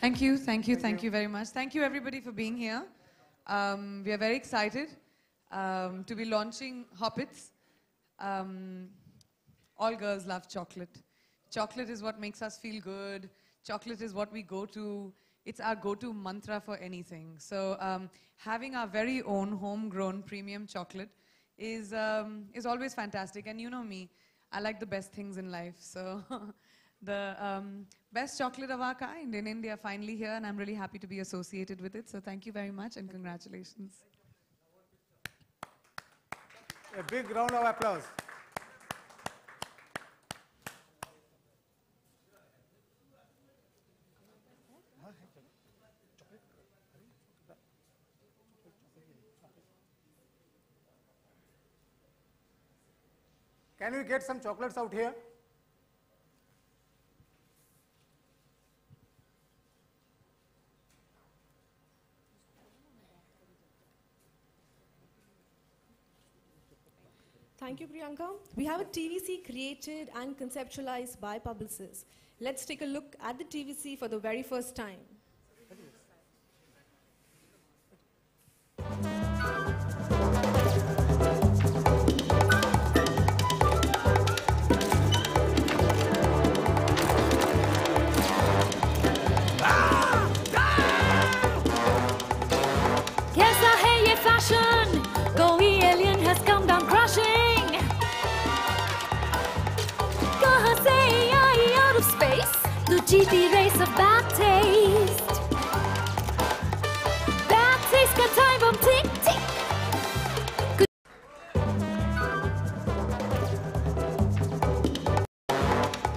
Thank you very much. Thank you everybody for being here. We are very excited to be launching Hoppets. All girls love chocolate. Chocolate is what makes us feel good. Chocolate is what we go to. It's our go-to mantra for anything. So having our very own homegrown premium chocolate is always fantastic. And you know me, I like the best things in life. So the best chocolate of our kind in India finally here, and I'm really happy to be associated with it. So thank you very much and congratulations. A big round of applause. Can we get some chocolates out here? Thank you, Priyanka. We have a TVC created and conceptualized by Publicis. Let's take a look at the TVC for the very first time. Fashion, Goey alien has come down crushing. Kahase aayi out of space, the GT race of bad taste. Bad taste ka time bomb tick tick.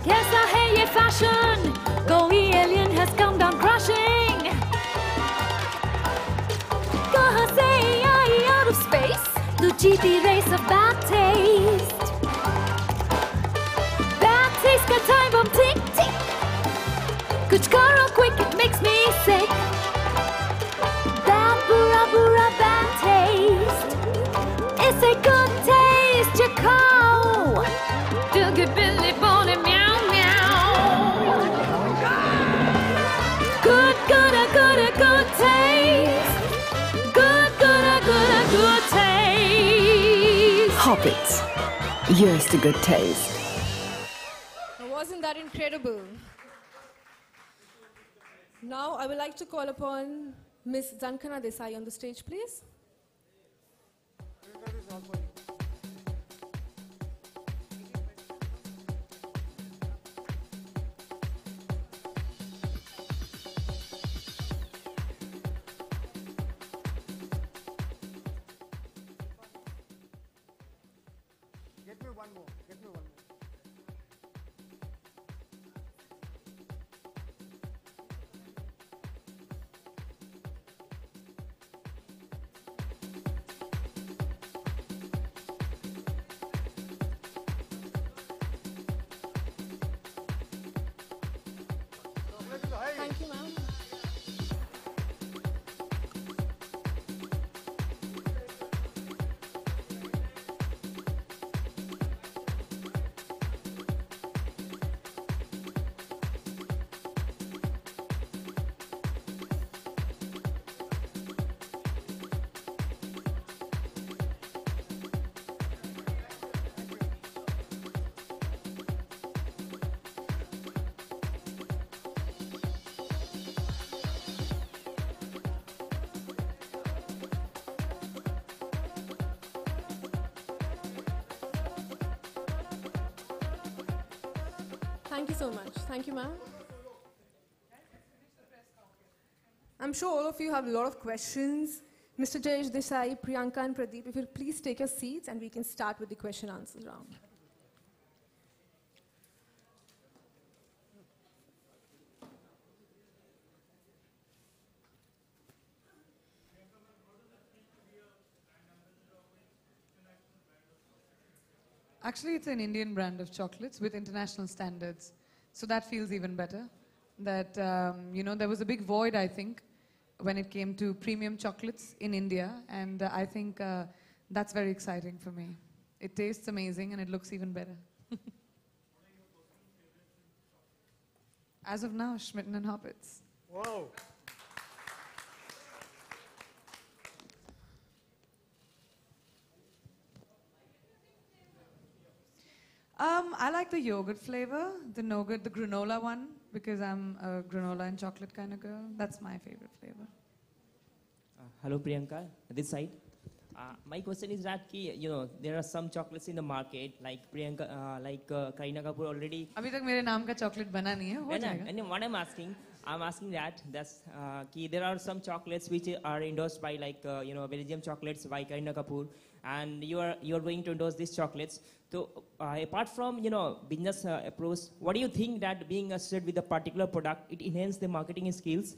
Kaisa hai ye fashion, Goey alien has come down crushing. Kahase out of space, the GT race of bad taste. Bad taste ka time bomb tick tick. Kuch karo quick, it makes me sick. Bad bura bura bad taste. It's a good taste, you call. Doogie Billy Bonnie meow meow. Good taste. Good taste. Hoppets, yours to good taste. Wasn't that incredible? Now I would like to call upon Ms. Zankana Desai on the stage, please. Get me one more. Thank you, ma'am. Thank you so much. Thank you, ma'am. I'm sure all of you have a lot of questions. Mr. Jayesh Desai, Priyanka and Pradeep, if you'll please take your seats and we can start with the question answer round. Actually, it's an Indian brand of chocolates with international standards. So that feels even better. That, there was a big void, I think, when it came to premium chocolates in India. And I think that's very exciting for me. It tastes amazing and it looks even better. As of now, Schmitten and Hoppets. Wow. I like the yogurt flavor, the nougat, the granola one, because I'm a granola and chocolate kind of girl. That's my favorite flavor. Hello Priyanka, this side. My question is that there are some chocolates in the market like Kareena Kapoor already. अभी तक मेरे नाम का chocolate बना नहीं है, हो जाएगा. And what I'm asking that there are some chocolates which are endorsed by Belgium chocolates by Kareena Kapoor, and you are going to endorse these chocolates. So apart from business approach, what do you think that being associated with a particular product it enhances the marketing skills?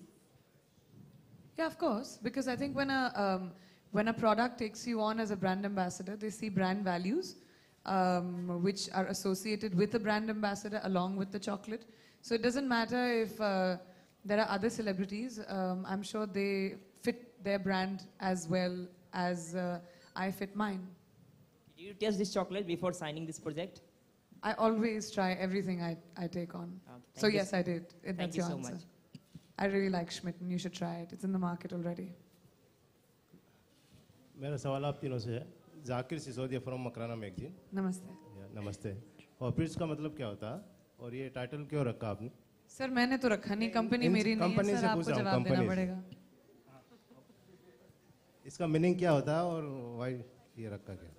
Yeah, of course, because I think when a product takes you on as a brand ambassador, they see brand values which are associated with the brand ambassador along with the chocolate. So it doesn't matter if there are other celebrities. I'm sure they fit their brand as well as I fit mine. Did you test this chocolate before signing this project? I always try everything I take on. Okay, So yes, I did. Thank That's you your so answer. much. I really like Schmitten. You should try it. It's in the market already. मेरा सवाल आप तीनों से है. Zakir Sisodia from Makrana magazine. Namaste. नमस्ते. हॉपिट्स का मतलब क्या होता है और ये टाइटल क्यों रखा आपने? सर मैंने तो रखा नहीं, कंपनी मेरी नहीं है कंपनी सर, से आपको पूछ रहा हूँ, जवाब देना कंपनी से. पड़ेगा. इसका मीनिंग क्या होता है और वाई ये रखा गया?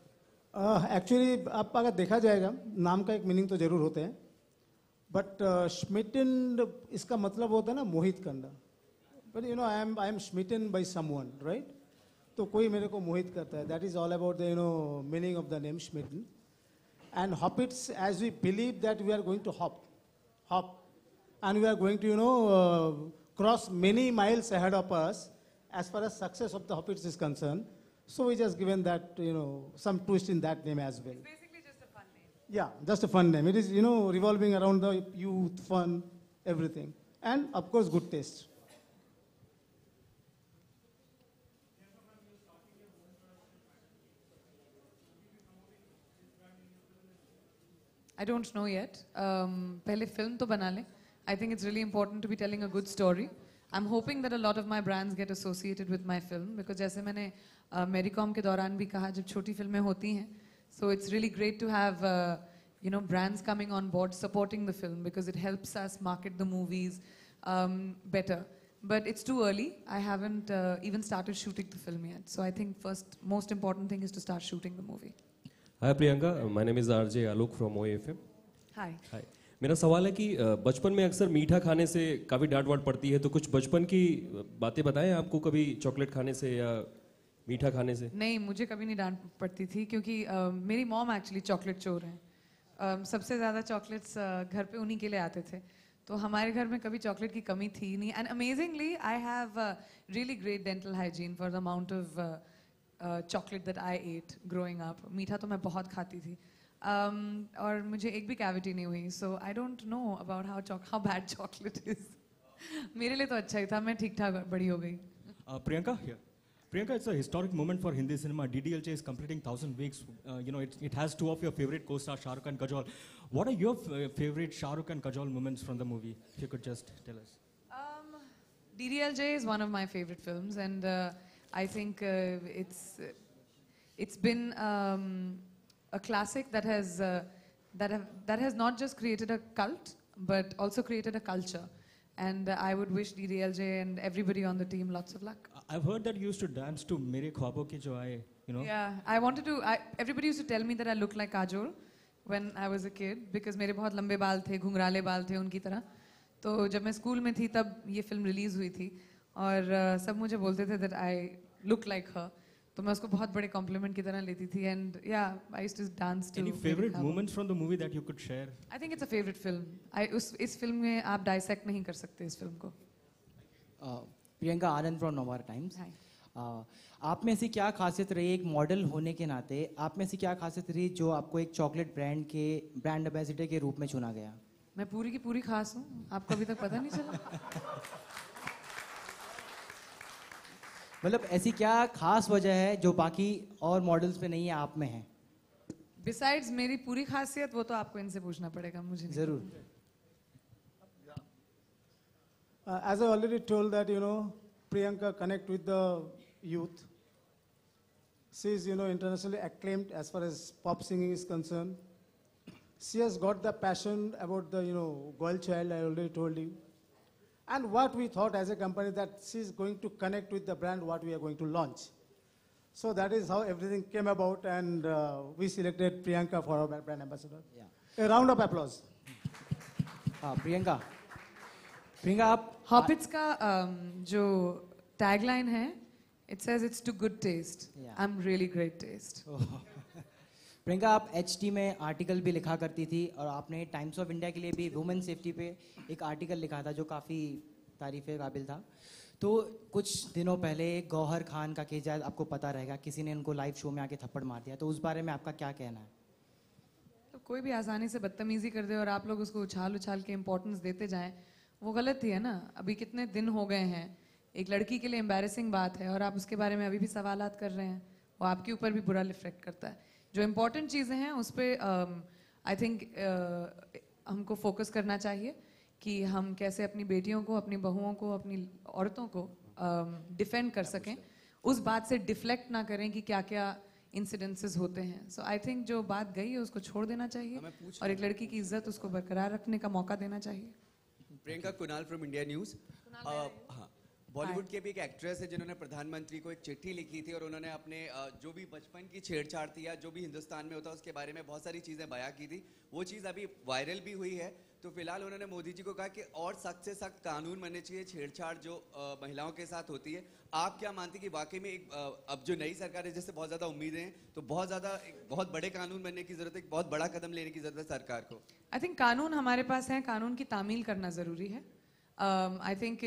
एक्चुअली आप अगर देखा जाएगा नाम का एक मीनिंग तो जरूर होते हैं, बट स्मिटन इसका मतलब होता है ना मोहित करना. But I am smitten by someone, right? तो कोई मेरे को मोहित करता है. That is all about the meaning of the name smitten. And Hopits, as we believe that we are going to hop and we are going to cross many miles ahead of us as far as success of the Hoppits is concerned. So we just given that some twist in that name as well. It's basically just a fun name. Yeah, just a fun name. It is revolving around the youth, fun, everything, and of course good taste. I don't know yet. पहले film तो बना ले. I think it's really important to be telling a good story. I'm hoping that a lot of my brands get associated with my film because जैसे मैंने मेरीकॉम के दौरान भी कहा, जब छोटी फिल्में होती हैं, so it's really great to have brands coming on board supporting the film because it helps us market the movies better. But it's too early. I haven't even started shooting the film yet. So I think most important thing is to start shooting the movie. Hi Priyanka, my name is RJ Alok from OAFM. Hi. Hi. मेरा सवाल है कि बचपन में अक्सर मीठा खाने से काफ़ी डांट वाट पड़ती है, तो कुछ बचपन की बातें बताएं आपको कभी चॉकलेट खाने से या मीठा खाने से? नहीं, मुझे कभी नहीं डांट पड़ती थी क्योंकि मेरी मॉम एक्चुअली चॉकलेट चोर हैं. सबसे ज़्यादा चॉकलेट्स घर पे उन्हीं के लिए आते थे, तो हमारे घर में कभी चॉकलेट की कमी थी नहीं. And amazingly I have really great dental hygiene for the amount of chocolate that I ate growing up. मीठा तो मैं बहुत खाती थी और मुझे एक भी कैविटी नहीं हुई. So I don't know about how bad chocolate is. मेरे लिए तो अच्छा ही था, मैं ठीक ठाक बड़ी हो गई. Priyanka here. Priyanka, it's a historic moment for Hindi cinema. DDLJ is completing 1,000 weeks. It has two of your favorite co-stars, Shah Rukh and Kajol. What are your favorite Shah Rukh and Kajol moments from the movie? If you could just tell us. DDLJ is one of my favorite films, and I think it's been a classic that has not just created a cult but also created a culture. And I would wish DDLJ and everybody on the team lots of luck. I've heard that you used to dance to Mere Khwabon Ki Jo Aaye, Yeah, everybody used to tell me that I look like Kajol when I was a kid because मेरे बहुत लंबे बाल थे, घुंघराले बाल थे उनकी तरह. तो जब मैं स्कूल में थी तब ये फिल्म रिलीज हुई थी और सब मुझे बोलते थे that I look like her. तो मैं उसको बहुत बड़े कॉम्प्लीमेंट की तरह लेती थी. And yeah, I used to dance to. Any favorite moments from the movie that you could share? I think it's a favorite film. इस फिल्म में आप dissect नहीं कर सकते इस फिल्म को. प्रियंका आनंद फ्रॉम नवभारत टाइम्स. आप में से क्या खासियत रही एक मॉडल होने के नाते, आप में से क्या खासियत रही जो आपको एक चॉकलेट ब्रांड के ब्रांड एम्बेसडर के रूप में चुना गया? मैं पूरी की पूरी खास हूँ, आपको अभी तक पता नहीं चला? मतलब ऐसी क्या खास वजह है जो बाकी और मॉडल्स पे नहीं है, आप में है? Besides मेरी पूरी खासियत, वो तो आपको इनसे पूछना पड़ेगा, मुझे नहीं. जरूर. As I already told that, Priyanka connect with the youth. She is, internationally acclaimed as far as pop singing is concerned. She has got the passion about the, girl child, I already told you. And what we thought as a company that she is going to connect with the brand what we are going to launch. So that is how everything came about, and we selected Priyanka for our brand ambassador. Yeah. A round of applause. Priyanka आप हॉपिट्स का जो tagline है, it says it's to good taste. Yeah. I'm really great taste. Priyanka आप HT में article भी लिखा करती थी और आपने टाइम्स ऑफ इंडिया के लिए भी वुमेन सेफ्टी पे एक आर्टिकल लिखा था जो काफ़ी तारीफ के काबिल था. तो कुछ दिनों पहले गौहर खान का केस, आपको पता रहेगा, किसी ने उनको लाइव शो में आके थप्पड़ मार दिया. तो उस बारे में आपका क्या कहना है? तो कोई भी आसानी से बदतमीजी कर दे और आप लोग उसको उछाल उछाल के इम्पोर्टेंस देते जाएं, वो गलत ही है ना. अभी कितने दिन हो गए हैं, एक लड़की के लिए एम्बैरेसिंग बात है और आप उसके बारे में अभी भी सवालात कर रहे हैं, वो आपके ऊपर भी बुरा रिफ्लेक्ट करता है. जो इम्पोर्टेंट चीज़ें हैं उस पर आई थिंक हमको फोकस करना चाहिए कि हम कैसे अपनी बेटियों को, अपनी बहुओं को, अपनी औरतों को डिफेंड कर सकें. उस बात से डिफ्लेक्ट ना करें कि क्या क्या इंसिडेंसेस होते हैं. सो आई थिंक जो बात गई है उसको छोड़ देना चाहिए और एक लड़की की इज्जत उसको बरकरार रखने का मौका देना चाहिए. Priyanka, Kunal from India news. हाँ, बॉलीवुड के भी एक एक्ट्रेस है जिन्होंने प्रधानमंत्री को एक चिट्ठी लिखी थी और उन्होंने अपने जो भी बचपन की छेड़छाड़ थी या जो भी हिंदुस्तान में होता है उसके बारे में बहुत सारी चीज़ें बयां की थी. वो चीज़ अभी वायरल भी हुई है. तो फिलहाल उन्होंने मोदी जी को कहा कि और सख्त से सख्त कानून बनने चाहिए छेड़छाड़ जो महिलाओं के साथ होती है. आप क्या मानती कि वाकई में एक अब जो नई सरकार है जिससे बहुत ज़्यादा उम्मीदें हैं, तो बहुत बड़े कानून बनने की ज़रूरत है, बहुत बड़ा कदम लेने की ज़रूरत है सरकार को? आई थिंक कानून हमारे पास है, कानून की तामील करना ज़रूरी है. I think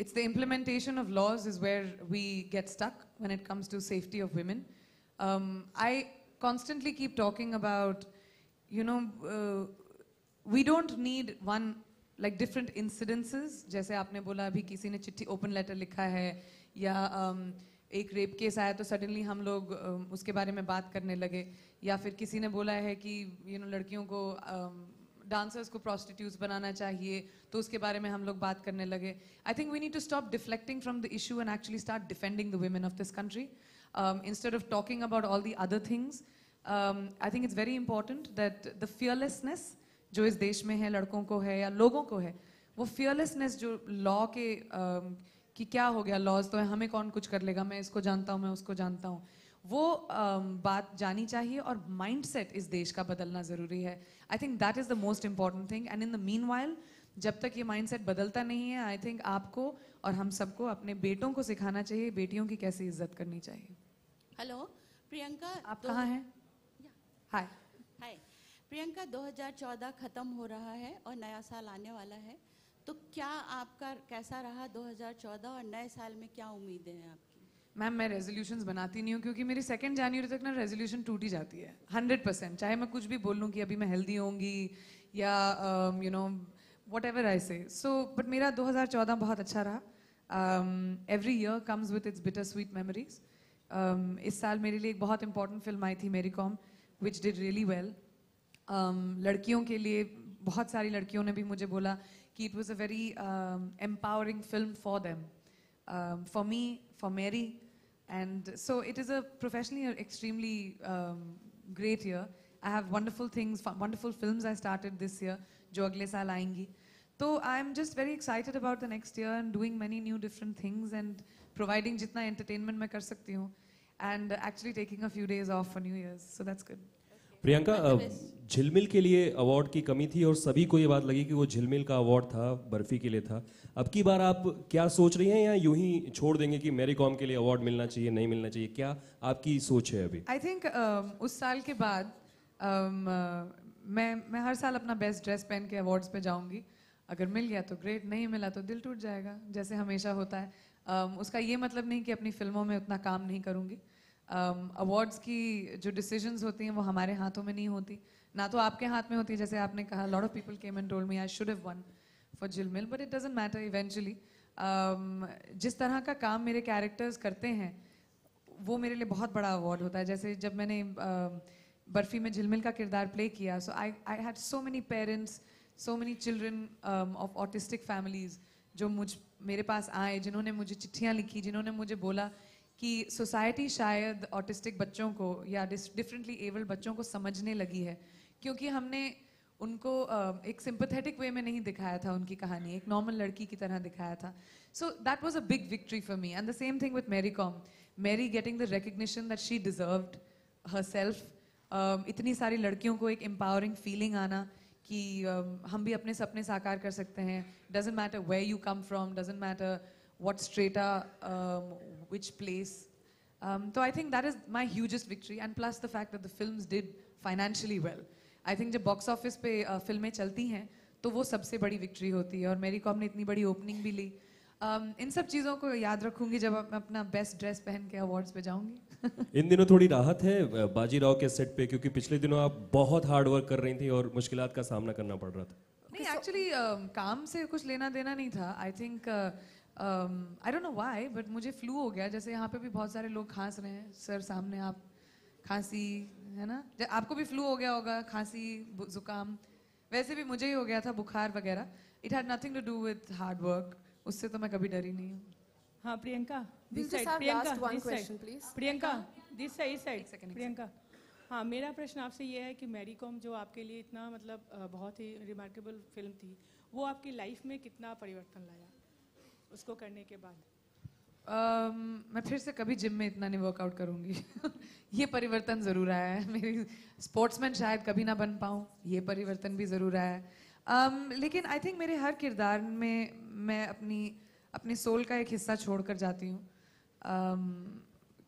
it's the implementation of laws is where we get stuck when it comes to safety of women. I constantly keep talking about, we don't need like different incidences. जैसे आपने बोला अभी किसी ने चिट्ठी ओपन लेटर लिखा है या एक रेप केस आया तो सडनली हम लोग उसके बारे में बात करने लगे, या फिर किसी ने बोला है कि लड़कियों को डांसर्स को प्रोस्टिट्यूट्स बनाना चाहिए तो उसके बारे में हम लोग बात करने लगे. I think we need to stop deflecting from the issue and actually start defending the women of this country instead of talking about all the other things. I think it's very important that the fearlessness जो इस देश में है, लड़कों को है या लोगों को है, वो फियरलेसनेस जो लॉ के कि क्या हो गया, लॉज तो है, हमें कौन कुछ कर लेगा, मैं इसको जानता हूँ, मैं उसको जानता हूँ, वो बात जानी चाहिए और माइंडसेट इस देश का बदलना ज़रूरी है. I think that is the most important thing. And in the meanwhile जब तक ये माइंडसेट बदलता नहीं है, आई थिंक आपको और हम सबको अपने बेटों को सिखाना चाहिए बेटियों की कैसे इज्जत करनी चाहिए. हेलो प्रियंका, आप कहाँ हैं? हाय हाय प्रियंका, 2014 ख़त्म हो रहा है और नया साल आने वाला है, तो क्या आपका कैसा रहा 2014 और नए साल में क्या उम्मीदें हैं आपकी? मैम, मैं रेजोल्यूशंस बनाती नहीं हूँ क्योंकि मेरी 2 जनवरी तक ना रेजोल्यूशन टूट ही जाती है 100%. चाहे मैं कुछ भी बोल लूँ कि अभी मैं हेल्दी होंगी या वट एवर आई से. सो बट मेरा 2014 बहुत अच्छा रहा. Every year comes with its bitter sweet memories. इस साल मेरे लिए एक बहुत इंपॉर्टेंट फिल्म आई थी मेरी com, which did really well. लड़कियों के लिए बहुत सारी लड़कियों ने भी मुझे बोला कि it was a very empowering film for them, for me, for मेरी. And so it is a professionally extremely great year. I have wonderful things, wonderful films I started this year, जो अगले साल आएंगी. So I'm just very excited about the next year and doing many new different things and providing जितना entertainment मैं कर सकती हूँ and actually taking a few days off for New Year's. So that's good. Priyanka, झिलमिल के लिए award की कमी थी और सभी को ये बात लगी कि वो झिलमिल का अवार्ड था, बर्फी के लिए था. अब की बार आप क्या सोच रही हैं या यूं ही छोड़ देंगे कि मैरी कॉम के लिए अवार्ड मिलना चाहिए, नहीं मिलना चाहिए? क्या आपकी सोच है अभी? आई थिंक उस साल के बाद मैं हर साल अपना बेस्ट ड्रेस पहन के अवार्ड्स पे जाऊंगी. अगर मिल गया तो ग्रेट, नहीं मिला तो दिल टूट जाएगा, जैसे हमेशा होता है. उसका ये मतलब नहीं कि अपनी फिल्मों में उतना काम नहीं करूंगी. अवार्ड्स की जो डिसीजंस होती हैं वो हमारे हाथों में नहीं होती, ना तो आपके हाथ में होती है. जैसे आपने कहा, lot of people came and told me I should have one for Jhilmil, but it doesn't matter eventually. जिस तरह का काम मेरे कैरेक्टर्स करते हैं वो मेरे लिए बहुत बड़ा अवार्ड होता है. जैसे जब मैंने बर्फी में झिलमिल का किरदार प्ले किया, so I had so many parents, so many children of autistic families जो मेरे पास आए, जिन्होंने मुझे चिट्ठियाँ लिखी, जिन्होंने मुझे बोला कि सोसाइटी शायद ऑटिस्टिक बच्चों को या डिफरेंटली एबल्ड बच्चों को समझने लगी है, क्योंकि हमने उनको एक सिंपैथेटिक वे में नहीं दिखाया था उनकी कहानी, एक नॉर्मल लड़की की तरह दिखाया था. So that was a big victory for me. And the same thing with Mary Kom. Mary getting the recognition that she deserved herself. इतनी सारी लड़कियों को एक एम्पावरिंग फीलिंग आना कि हम भी अपने सपने साकार कर सकते हैं. Doesn't matter where you come from, doesn't matter what strata, which place. So I think that is my hugest victory, and plus the fact that the films did financially well. I think जब box office पे फिल्में चलती हैं तो वो सबसे बड़ी victory होती है, और मेरी कॉम ने इतनी बड़ी opening भी ली. इन सब चीज़ों को याद रखूंगी जब मैं अपना बेस्ट ड्रेस पहन के अवार्ड्स पे जाऊंगी. इन दिनों थोड़ी राहत है बाजीराव के सेट पे, क्योंकि पिछले दिनों आप बहुत हार्ड वर्क कर रही थी और मुश्किलात का सामना करना पड़ रहा था. नहीं, एक्चुअली काम से कुछ लेना देना नहीं था. I think I don't know why, but मुझे फ्लू हो गया. जैसे यहाँ पे भी बहुत सारे लोग खांस रहे हैं, सर सामने आप, खांसी है ना, आपको भी फ्लू हो गया होगा, खांसी जुकाम. वैसे भी मुझे ही हो गया था, बुखार वगैरह. It had nothing to do with hard work. उससे तो मैं कभी डरी नहीं हूँ. हाँ Priyanka, We'll just have last one question, please. Priyanka this side. Priyanka, हाँ मेरा प्रश्न आपसे ये है कि मैरी कॉम जो आपके लिए इतना मतलब बहुत ही रिमार्केबल फिल्म थी, वो आपकी लाइफ में कितना परिवर्तन लाया उसको करने के बाद? मैं फिर से कभी जिम में इतना नहीं वर्कआउट करूँगी. ये परिवर्तन ज़रूर आया है. मेरी स्पोर्ट्समैन शायद कभी ना बन पाऊँ, ये परिवर्तन भी ज़रूर आया है. लेकिन आई थिंक मेरे हर किरदार में मैं अपनी सोल का एक हिस्सा छोड़कर जाती हूँ.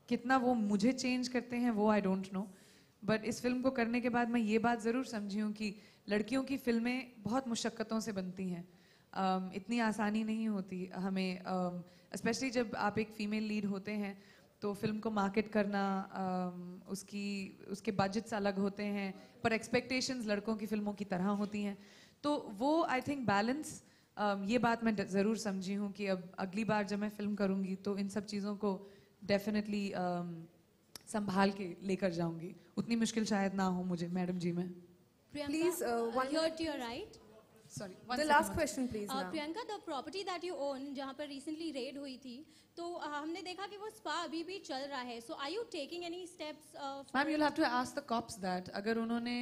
कितना वो मुझे चेंज करते हैं वो आई डोंट नो, बट इस फिल्म को करने के बाद मैं ये बात ज़रूर समझी हूँ कि लड़कियों की फिल्में बहुत मुशक्क़तों से बनती हैं. इतनी आसानी नहीं होती हमें, स्पेशली जब आप एक फीमेल लीड होते हैं तो फिल्म को मार्केट करना, उसके बजट्स अलग होते हैं, पर एक्सपेक्टेशंस लड़कों की फिल्मों की तरह होती हैं. तो वो आई थिंक बैलेंस, ये बात मैं ज़रूर समझी हूँ कि अब अगली बार जब मैं फिल्म करूँगी तो इन सब चीज़ों को डेफिनेटली संभाल के लेकर जाऊँगी. उतनी मुश्किल शायद ना हो मुझे मैडम जी में. Please, one here to your right. Sorry, the last question please. Priyanka, the property that you own, जहाँ पर recently raid हुई थी, तो हमने देखा कि वो spa अभी भी चल रहा है. So are you taking any steps? Ma'am, you'll have to ask the cops that. अगर उन्होंने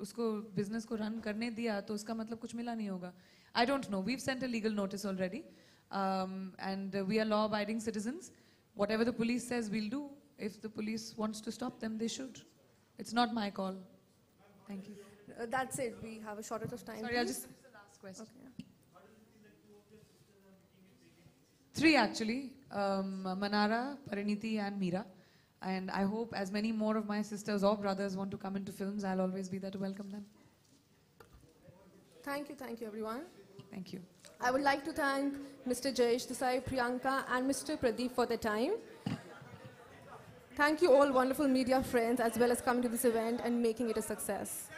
उसको business को run करने दिया तो उसका मतलब कुछ मिला नहीं होगा. I don't know. We've sent a legal notice already, and we are law-abiding citizens. Whatever the police says, we'll do. If the police wants to stop them, they should. It's not my call. Thank you. That's it. We have a shortage of time. Sorry, I'll please. just finish the last question. Okay. 3 actually, Manara, Pariniti and Meera. And I hope as many more of my sisters or brothers want to come into films, I'll always be there to welcome them. Thank you everyone. Thank you. I would like to thank Mr. Jayesh Desai, Priyanka and Mr. Pradeep for their time. Thank you all wonderful media friends as well as coming to this event and making it a success.